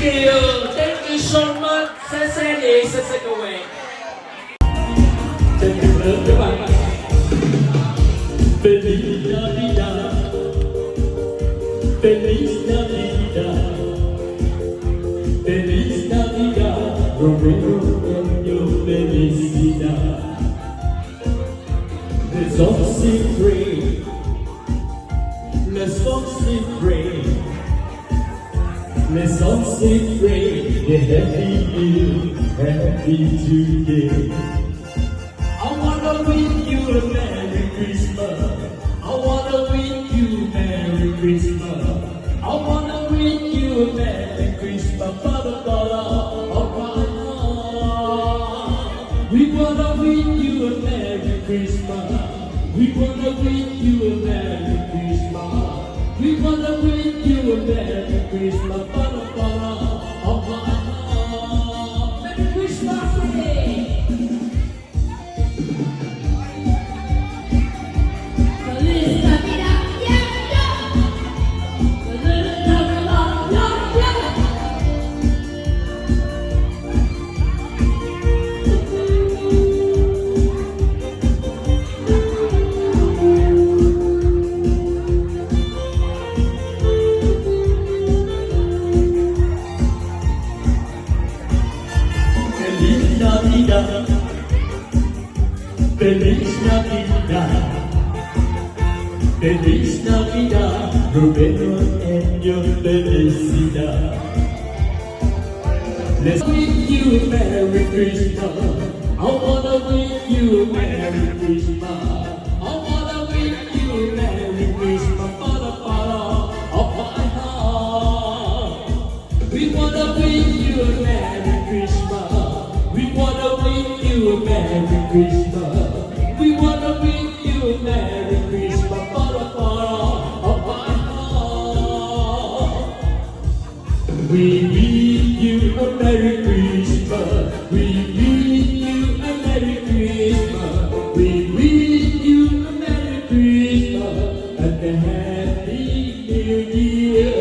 you. Thank you so much. Sincerely, Sasaka Way. Thank you các bạn. Feliz Navidad. Feliz Navidad. Feliz Navidad. Romeo and your felicidad. Let's all sing free. Let's all sing free. Let's all sing free. Yeah, happy new, happy today. I wanna wish you a Merry Christmas. I wanna wish you a Merry Christmas. I wanna wish you a Merry Christmas. Ba-da-ba-da, of my heart. We wanna wish you a Merry Christmas. We wanna wish you a Merry Christmas. We wanna wish you a Merry Christmas. Ba-da-ba-da, of my heart. Merry Christmas Day. Feliz Navidad, yeah, yeah. Feliz Navidad, yeah, yeah. Feliz Navidad. Feliz Navidad. Feliz Navidad. Romeo and your felicidad. Let's wish you a Merry Christmas. I wanna wish you a Merry Christmas. I wanna wish you a Merry Christmas. Ba-da-ba-da, of my heart. We wanna wish you a Merry Christmas. We wanna wish you a Merry Christmas. We wanna wish you a Merry Christmas. Ba-da-ba-da, of my heart. We wish you a Merry Christmas. We wish you a Merry Christmas. We wish you a Merry Christmas and a Happy New Year.